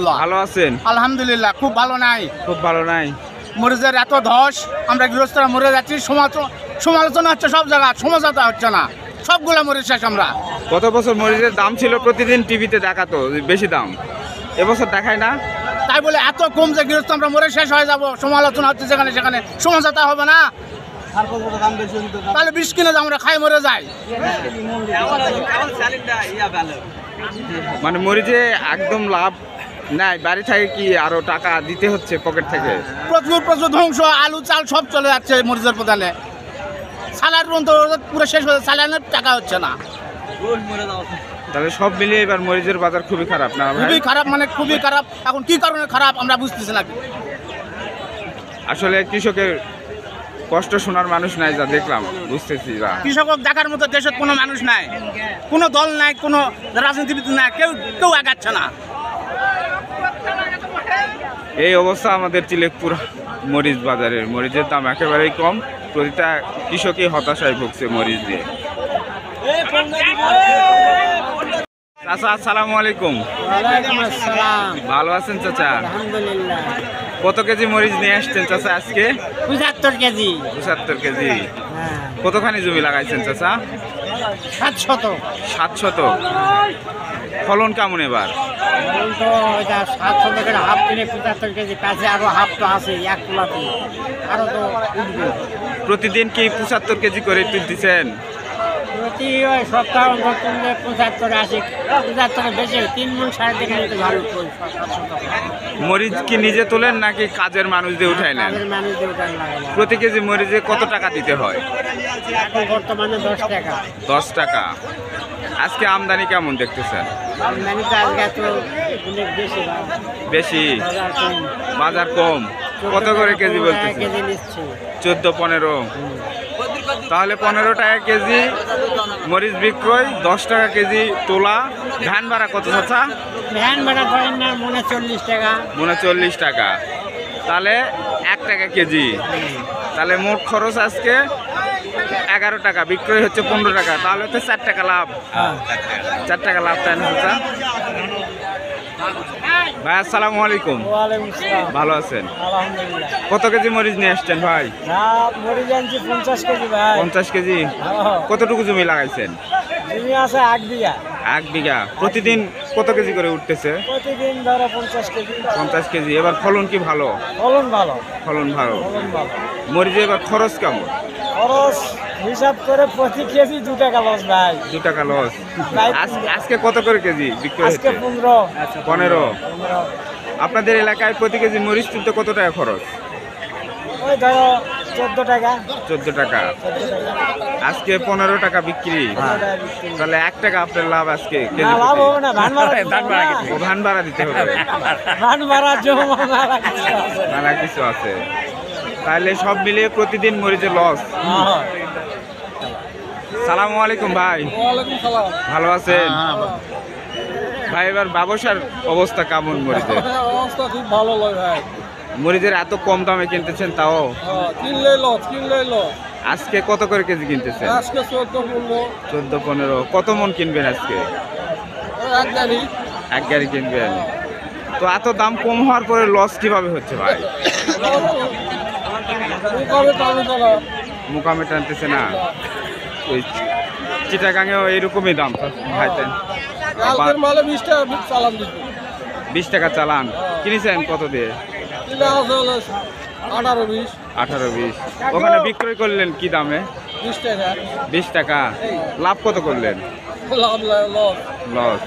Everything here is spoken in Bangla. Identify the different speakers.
Speaker 1: রাহমাতুল্লাহ।
Speaker 2: ভালো আছেন?
Speaker 1: আলহামদুলিল্লাহ, খুব ভালো নাই।
Speaker 2: খুব ভালো নাই।
Speaker 1: মরিচের এত ধস, আমরা গৃহস্থরা মরে যাচ্ছি। সমালোচনা হচ্ছে সব জায়গায়, সমঝোতা হচ্ছে না। সবগুলা মরিচ শেষ আমরা।
Speaker 2: গত বছর মরিচের দাম ছিল, প্রতিদিন টিভিতে দেখাতো বেশি দাম, এবছর দেখায় না।
Speaker 1: তাই বলে এত কম যে গৃহস্থ আমরা মরে শেষ হয়ে যাব, সমালোচনা হচ্ছে যেখানে সেখানে, সমঝোতা হবে না। তাহলে 20 কিলো আমরা খাই মরে যাই।
Speaker 2: মানে মরিচে একদম লাভ নাই, বাড়ি থেকে কি আরো টাকা দিতে হচ্ছে পকেট থেকে?
Speaker 1: প্রচুর প্রচুর ধ্বংস, আলু চাল সব চলে যাচ্ছে মরিচের প্রধানে। সালার পুরো শেষ হয়ে, সালানের টাকা হচ্ছে না।
Speaker 2: তাহলে সব মিলিয়ে এবার মরিচের বাজার খুবই খারাপ না?
Speaker 1: খুবই খারাপ, মানে খুবই খারাপ। এখন কি কারণে খারাপ আমরা বুঝতেছি না।
Speaker 2: আসলে কৃষকের কষ্ট শোনার মানুষ নাই, যা দেখলাম বুঝতেছি।
Speaker 1: কৃষক দেখার মতো দেশের কোনো মানুষ নাই, কোনো দল নাই, কোনো রাজনীতিবিদ নাই, কেউ কেউ আগাচ্ছে না।
Speaker 2: এই অবস্থা আমাদের চিলেকপুর মরিচ বাজারের। মরিচের দাম একেবারেই কম, প্রতিটা কৃষকই হতাশায় ভুগছে মরিচ দিয়ে। চাচা আসসালামু আলাইকুম। ভালো আছেন চাচা?
Speaker 1: আলহামদুলিল্লাহ।
Speaker 2: কত কেজি মরিচ নিয়ে আসছেন চাচা আজকে?
Speaker 1: 75 কেজি।
Speaker 2: 75 কেজি। কতখানি জমি লাগাইছেন চাচা?
Speaker 1: 700।
Speaker 2: 700। ফলন কেমন এবার?
Speaker 1: তো 700 থেকে হাফ কিনে 75 কেজি কাছে, আরো হাফ তো আছে এক তোলাতে, আরো তো উঠবে।
Speaker 2: প্রতিদিন কি 75 কেজি করে তুলতেছেন?
Speaker 1: প্রতি ওই সপ্তাহ তুললে 75 80, 75 বেশি, 3 মণ 3.5 মণ ভালো।
Speaker 2: মরিচ কি নিজে তোলেন নাকি কাজের মানুষ দিয়ে উঠাই নেন?
Speaker 1: মানুষ দিয়ে উঠান লাগে।
Speaker 2: প্রতি কেজি মরিচে কত টাকা দিতে হয়?
Speaker 1: এখন বর্তমানে 10 টাকা।
Speaker 2: 10 টাকা। আজকে আমদানি কেমন দেখতেছেন?
Speaker 1: আমদানি তো আজকে তো অনেক বেশি।
Speaker 2: বেশি?
Speaker 1: বাজার কম।
Speaker 2: বাজার কম। কত করে কেজি বলতেছেন?
Speaker 1: কেজি নিচ্ছে
Speaker 2: 14-15। তাহলে 15 টাকা কেজি মরিচ বিক্রয়, 10 টাকা কেজি তোলা। ধান ভাড়া কত চাচা?
Speaker 1: ধান ভাড়া ধরেন না, মনে 40 টাকা।
Speaker 2: মনে 40 টাকা। তাহলে 1 টাকা কেজি। তাহলে মোট খরচ আজকে 11 টাকা, বিক্রয় হচ্ছে 15 টাকা। তাহলে তো 4 টাকা লাভ। 4 টাকা লাভ, তাই না চাচা? ভাই আসসালামু আলাইকুম।
Speaker 1: ওয়ালাইকুম আসসালাম।
Speaker 2: ভালো আছেন?
Speaker 1: আলহামদুলিল্লাহ।
Speaker 2: কত কেজি মরিচ নিয়ে আসছেন ভাই?
Speaker 1: মরিচ আনছি 50 কেজি ভাই।
Speaker 2: 50 কেজি। কতটুকু জমি লাগাইছেন?
Speaker 1: জমি আছে 8 বিঘা।
Speaker 2: 1 বিঘা। প্রতিদিন কত কেজি করে উঠতেছে?
Speaker 1: প্রতিদিন ধরো 50 কেজি।
Speaker 2: 50 কেজি। এবার ফলন কি ভালো?
Speaker 1: ফলন ভালো।
Speaker 2: ফলন ভালো।
Speaker 1: ফলন ভালো।
Speaker 2: মরিচে এবার খরচ কেমন?
Speaker 1: খরচ হিসাব করে প্রতি কেজি 2 টাকা লস ভাই।
Speaker 2: 2 টাকা লস। আজকে কত করে কেজি বিক্রি
Speaker 1: আজকে
Speaker 2: হচ্ছে?
Speaker 1: 15।
Speaker 2: 15। আপনাদের এলাকায় প্রতি কেজি মরিচ তুলতে কত টাকা খরচ?
Speaker 1: ওই ধরো 14 টাকা।
Speaker 2: 14 টাকা। আজকে 15 টাকা বিক্রি। তাহলে 1 টাকা আপনার লাভ আজকে।
Speaker 1: না, লাভ হবে না, ধান ভাড়া।
Speaker 2: ও ধান ভাড়া দিতে হবে।
Speaker 1: ধান ভাড়া জমা
Speaker 2: নানা কিছু আছে। তাহলে সব মিলিয়ে প্রতিদিন মরিচে লস। সালামু আলাইকুম ভাই।
Speaker 1: ওয়ালাইকুম সালাম।
Speaker 2: ভালো আছেন? ভাই এবার ব্যবসার অবস্থা কেমন মরিচের?
Speaker 1: অবস্থা খুব ভালো লয় ভাই।
Speaker 2: মরিচের এত কম দামে কিনতেছেন তাও?
Speaker 1: কিনলে লস।
Speaker 2: আজকে কত করে কেজি কিনতেছেন?
Speaker 1: আজকে 14-15।
Speaker 2: 14-15। কত মন কিনবেন আজকে? এক গাড়ি কিনবেন। তো এত দাম কম হওয়ার পরে লস কিভাবে হচ্ছে ভাই? মুকামে টানতেছে না? ওই চিটাগাঙেও এইরকমই দাম ভাই? 20 টাকা চালান। কিনেছেন কত দিয়ে? 18-20। ওখানে বিক্রয় করলেন কি দামে? 20 টাকা। লাভ কত করলেন? লস।